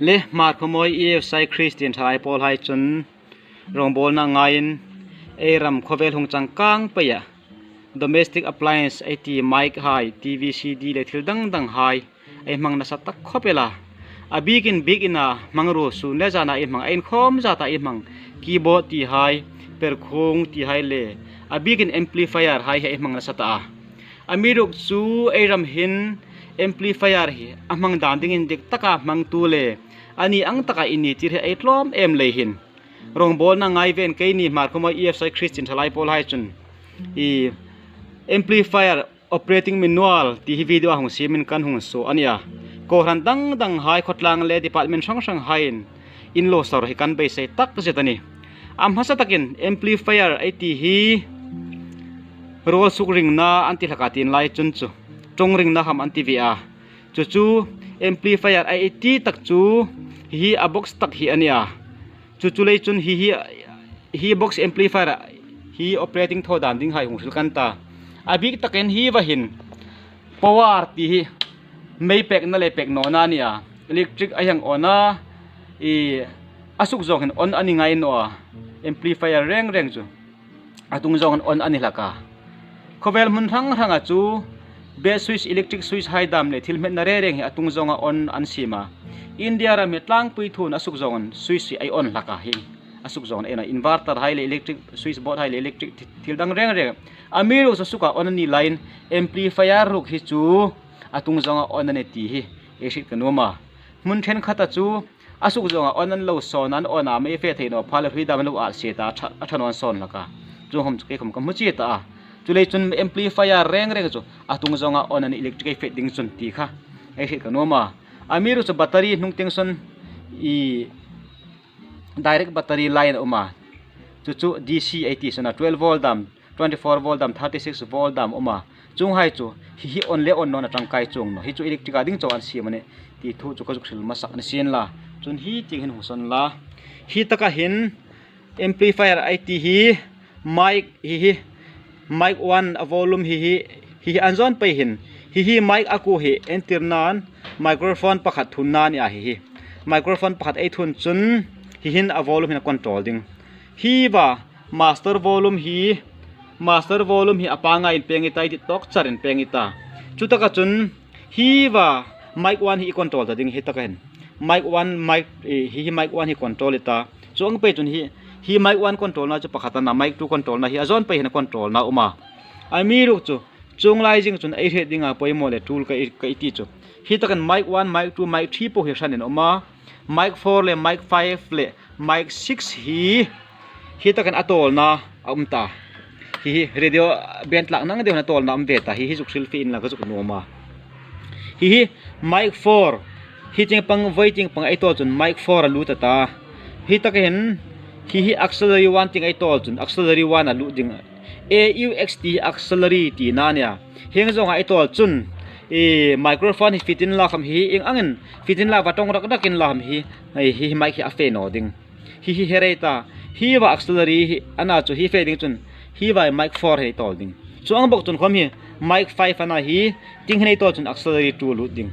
le mat khomoi EFSI Christian thai Paul hai chun rong bol na ngain eram khovel hung changkang paya domestic appliance IT mic hai TV CD le thil dang hai ai mang na satak khopela a big ina mangro su le jana i mang ein khom jata i mang keyboard ti hai per khung ti hai le a big amplifier hai he mang na sata amiruk chu eram hin amplifier hi amang danding in dik taka mang tu le ani ang taka ini tir he ai tlom em le hin rong bol na ngai ven ke ni mar khoma EFSI Christian thalai Paul hai chun i amplifier operating manual ti hi video hong simin kan hong so ania ko ran dang hai khotlang le department sang hain in lo sar hi kan be se tak zetani am hasa takin amplifier IT hi rol suk ring na anti thakatin lai chun chu tong ring na ham anti via chu amplifier IT tak chu hi a box tak hi ania chu lei chun hi box amplifier hi operating tho dan ding hai hong sil kan ta abik taken hi wa hin power ti hi mei pek na le pek no na nia electric ayang ona i asuk zong hin on ani ngai no amplifier reng chu atung zong on ani laka khovel mun thang chu base switch electric switch hai dam le thil met na re reng hi atung zonga on an sima India ra metlang pui thun asuk zong switch ai on laka hi asuk zong ena inverter hai le electric switch board hai le electric thil dang reng amiru sa suka on ani line amplifier ruk hi chu atung zonga on ani ti hi exit kanoma mun then khata chu asuk zonga on an lo son an ona me fe theino phal hui dam lo a se ta athanon son laka chu hom ke khom kam chi ta chulei chun amplifier reng chu atung zonga on ani electric fitting chun ti kha exit kanoma amiru chu battery nung tension i direct battery line uma chu DC 80 sana 12 volt dam 24 volt dam 36 volt dam uma chung hai chu hi on le on no na tangkai chung no hi chu electric ding chaw an si mane ti thu chu ka sil ma sak na sian la chun hi ting hin huson la hi taka hin amplifier IT hi mic hi mic 1 volume hi anzon pe hin hi mic aku hi entirnan microphone pakhat thun na ni a hi microphone pakhat ei thun chun hi hin a volume hin control ding hi wa master volume hi apanga in pengi tai ti tok charin pengi ta chutaka chun hi wa mic 1 hi control ta ding hi taka hen mic 1 mic hi mic 1 hi control ta chong pe chun hi mic 1 control na chu pakhata na mic 2 control na hi azon pe hin control na uma ami ru chu chung lai jing chun ai he dinga poimo le tool ka iti chu hi takan mic 1 mic 2 mic 3 po hi sanin uma mic 4 le mic 5 le mic 6 hi takan atol na amta hi radio bent lak nang de na tol na amve ta hi juksil fi in la ka juk noma hi mic 4 hi ching pang waiting pang ai tol chun mic 4 alu ta hi taken hi auxiliary 1 ting ai tol chun auxiliary 1 alu ding AUXT auxiliary ti na nya heng zong ai tol chun microphone hi fitin la kham hi ing angin fitin la watong rak dakin lam hi mic hi afe no ding hi hereta hi wa auxiliary ana chu hi fe ding chun hi wa mic 4 he tol ding chu ang bok chun khom hi mic 5 ana hi ting nei tol chun auxiliary 2 lu ding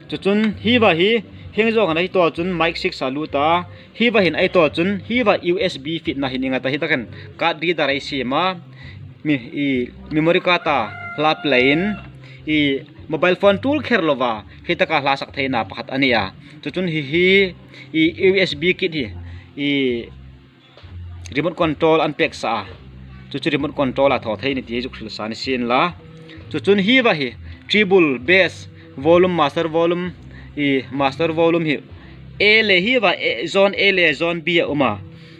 chu chun hi wa hi heng zong ana hi tol chun mic 6 alu ta hi wa hin ai tol chun hi wa USB fit na hininga ta hi takan card reader ai si ma memory card ta la plane mobile phone tool kherlova hitaka hlasak theina pakhat ania chuchun hi USB kit hi remote control unpack sa chuchu remote control a tho theini ti juk thil san sin la chuchun hi wa hi treble bass volume master volume hi a le hi wa zone a le zone b uma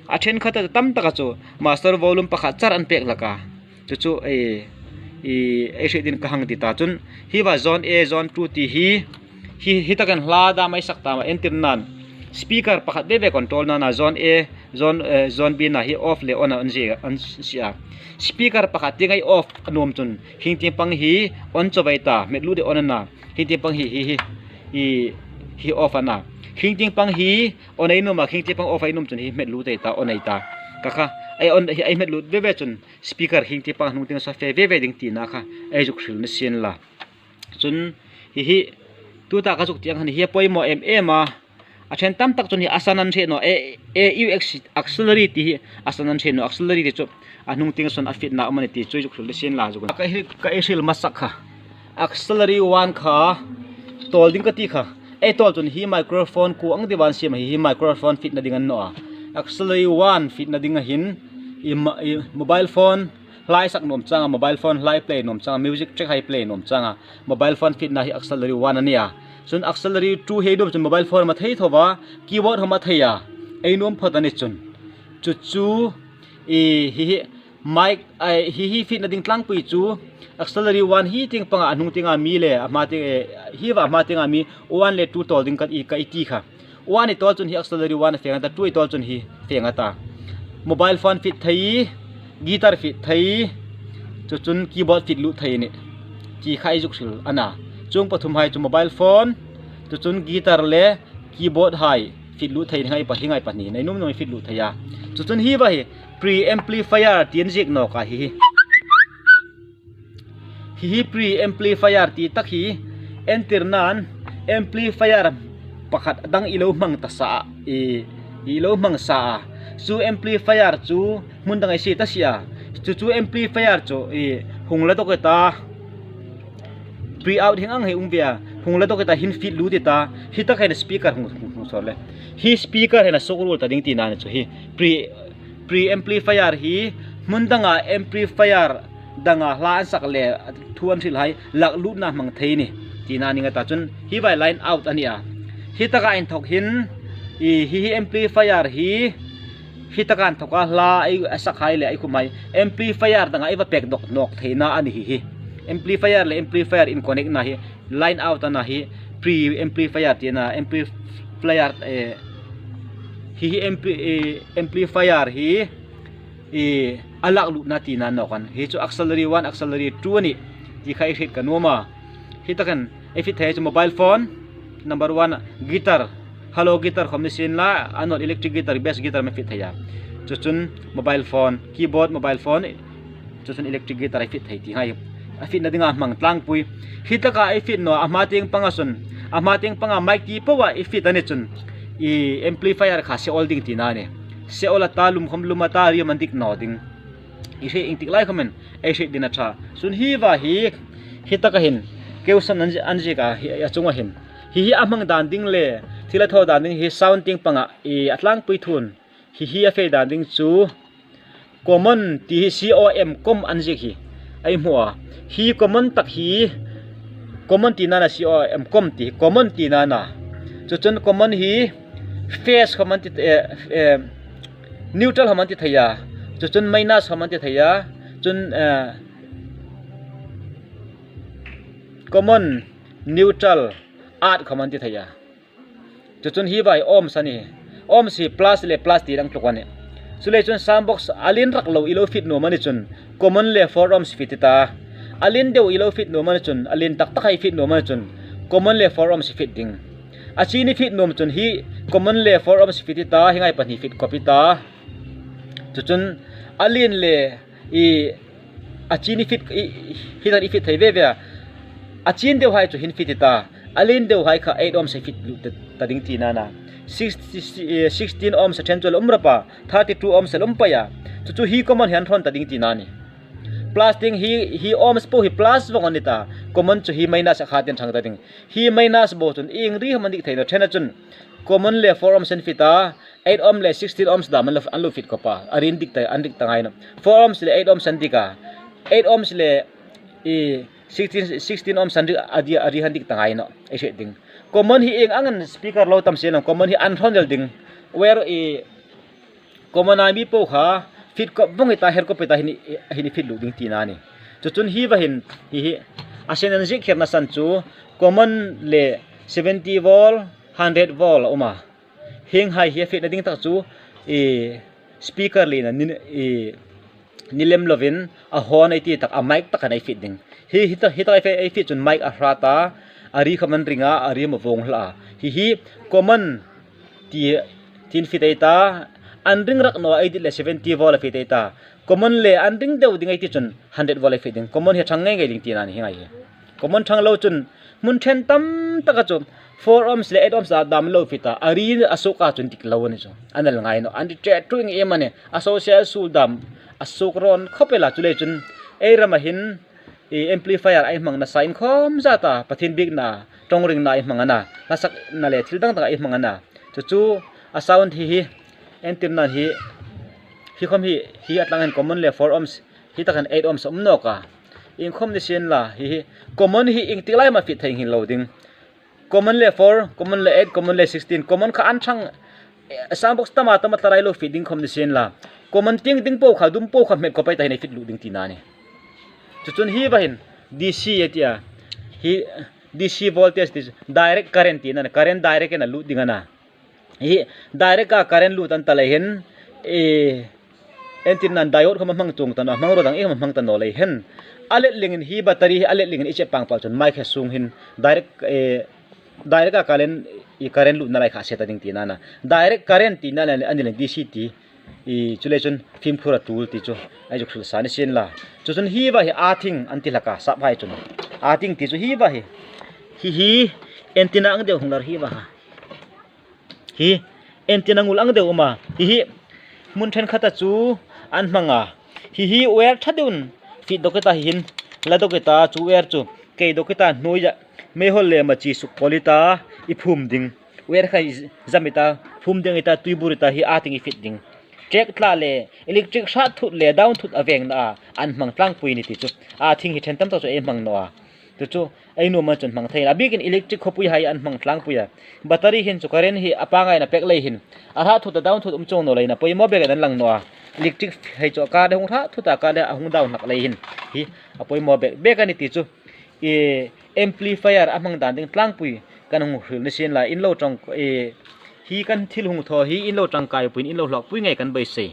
a then khata tam taka chu master volume pakhat char unpack laka chuchu e din kahang ti ta chun hi wa zone a zone 2 ti hi takan hla da mai sakta ma entirnan speaker pakhat be control na zone a zone b na hi off le on an sia speaker pakhat tingai off anom chun hingting pang hi on chowaita metlu de on na hingting pang hi off ana hingting pang hi on ai no ma hingting pang off ai nom chun hi metlu te ta on ai ta kaka ai met lut ve chun speaker hingti pang hung ting sa fe ve ding ti na kha ai juk hril na sin la chun hi tu ta ka juk tiang han hi poimo ma a then tam tak chun hi asanan the no u auxiliary ti asanan the no auxiliary ti chu anung ting son a fit na mani ti choi khul sin la ju ka eshil masak kha auxiliary 1 kha tol ding ka ti kha tol chun hi microphone ku ang diwan sim hi microphone fit na ding an no auxiliary 1 fit na ding a hin mobile phone lai sak nom changa mobile phone lai play nom changa music track hai play nom changa mobile phone fit na hi auxiliary 1 ania chun auxiliary 2 he dum chun mobile phone ma thei thowa keyboard homa theya ei nom phatani chun chu hi mic hi fit na ding tlang pui chu auxiliary 1 hi ting panga anung tinga mi le ama te hi wa ma tinga mi 1 le 2 tol ding ka ti kha 1 ni tol chun hi auxiliary 1 fenga ta 2 tol chun hi fenga ta mobile phone fit thei guitar fit thei chu chun keyboard fit lu thei ni ki khai juk sil ana chung pathum hai chu mobile phone chu chun guitar le keyboard hai fit lu thei ngai pa hingai pa ni nei num noi fit lu theya chu chun hi wa hi pre amplifier tin jik no ka hi pre amplifier ti tak hi enter nan amplifier pakhat dang ilo mang ta sa ilo mang sa chu amplifier chu mun dang ai si ta sia chu amplifier chu hungla to ka ta pre out hingang he umbia hungla to ka ta hin fit lu ti ta hi ta khaina speaker hung sorle hi speaker hena sokul ta ding ti na chu hi pre amplifier hi mun danga amplifier danga hlan sak le thuan thil hai lak lu na mang thei ni ti na ninga ta chun hi by line out ania hi ta ka in thok hin hi amplifier hi ta kan thoka la ai asak hai le ai khumai amplifier danga ai wa pek dok nok theina ani hi amplifier le amplifier in connect na hi line out na hi pre amplifier ti na amplifier hi amplifier hi alak lu na ti na no kan hi chu auxiliary 1 auxiliary 2 ani ti khai hit kanoma hi takan ai fit thai chu mobile phone number 1 guitar hello guitar khomni sin la anot electric guitar bass guitar ma fit thaya chu chun mobile phone keyboard mobile phone chu chun electric guitar ai fit thai ti ngai a fit na dinga mang tlang pui hi taka ai fit no ama teng panga sun ama teng panga mic ti pawa ai fit ani chun amplifier kha se holding ti na ne se ola talum khom luma ta ri mandik no ding i se ing tik lai khamen ai se dina tha sun hi wa hi taka hin keusan anje ka hi achunga hin hi amang dan ding le thila tho dan ding hi sound ting panga atlang pui thun hi a fe dan ding chu common ti com anje hi ai hmuwa hi common tak hi common ti na com ti common ti na chu chun common hi face common ti neutral haman ti thaya chu chun minus haman ti thaya chun common neutral art haman ti thaya chu chun hi vai ohm sani ohm si plus le plus ti rang tlokane sule chun sound box alin rak lo ilo fit no mani chun common le 4 ohms fit ta alin deu ilo fit no mani chun alin tak takai fit no mani chun common le 4 ohms fit ding achini fit nom chun hi common le 4 ohms fit ta hingai pani fit copy ta chu chun alin le achini fit hi dan fit thai ve ve achin deu hai chu hin fit ta alin deu hai kha 8 ohms fit ta ding ti na 16 ohms chen chol umrapa 32 ohms lompa ya chu hi common han thon ta ding ti na ni plus ding hi ohms po hi plus wang anita common chu hi minus khaten thang ta ding hi minus bo chun ing ri haman dik theina thena chun common le 4 ohms en fita 8 ohm le 16 ohms da man lo fit ko pa arin dik ta andik tangai na 4 ohms le 8 ohms andika 8 ohms le 16 ohms ari handik tangai no e she ding common hi eng angan speaker lo tam se na common hi an thon del ding where common ai bi po kha fit ko bong ita her ko peta hini fit lu ding ti na ni chu chun hi wa hin hi asen an jik kherna san chu common le 70 volt 100 volt oma hing hai hi fit na ding tak chu speaker le na nilem lovin a hon ai ti tak a mic tak anai fit ding hi ta ai fit chun mic a rata ari khaman ringa ari ma vong hla hi common ti tin fit ai ta an ring rak no ai le 70 volt fit ai ta common le an ring deu ding ai ti chun 100 volt fit ding common he thang ngai ling ti na ni hingai common thang lo chun mun then tam taka chu 4 ohms le 8 ohms dam lo fita ari asuka chun tik lo ni chu anal ngai no andi tre tuing e mane associate sul dam asukron khopela chule chun eirama hin amplifier ai mang na sign khom zata pathin big na tongring na ai mangana nasak na le thil dang dang ai mangana chu a sound hi antenna hi khom hi atlang common le 4 ohms hi takan 8 ohms no ka in khom ni sen la hi common hi ing tilai ma fit thing hin loading common le 4 common le 8 common le 16 common kha an thang sound box tama tarai lo feeding khom ni sen la common ting po kha dum po kha met ko pai tai nei fit loading tina ni chun hi bahin dc etia hi dc voltage is direct current tina current direct na loading ana hi direct ka current load an talai hen antenna diode kham mang chung tan mang ro dang e mang tan no lei hen alet lingin hi battery alet lingin iche pang pal chun mic sung hin direct direct ka current load na lai kha seta ding tina na direct current tina na anil dc ti chule chun film khura tool ti chu ai ju khul sani sen la chun hi ba hi athing anti laka sa bhai chun athing ti chu hi ba hi antenna ang de hunglar hi ba hi antenna ngul ang de uma hi mun then khata chu an manga hi wire thadun fi doketa hin la doketa chu wire chu ke doketa noya me hol le ma chi su polita I phum ding wire khai zamita phum ding ita tuiburita hi ating I fit ding check tla le electric shot thut le down thut aveng na an mang tlang pui ni ti chu thing hi then tam to chu e mang no tu chu ai no ma chun mang thai a big in electric khopui hai an mang tlang puya battery hin chu current hi apangai na pek lei hin a ha thut down thut chong no leina poi mo beg an lang no electric hai chu ka de hung tha thuta ka de hung down nak lei hin hi a poi mo beg ani ti chu amplifier amang dan ding tlang pui kan hung hril ni sen la in lo tong hi kan thil hung tho hi in lo tang kai puin in lo hlok pui ngai kan bai se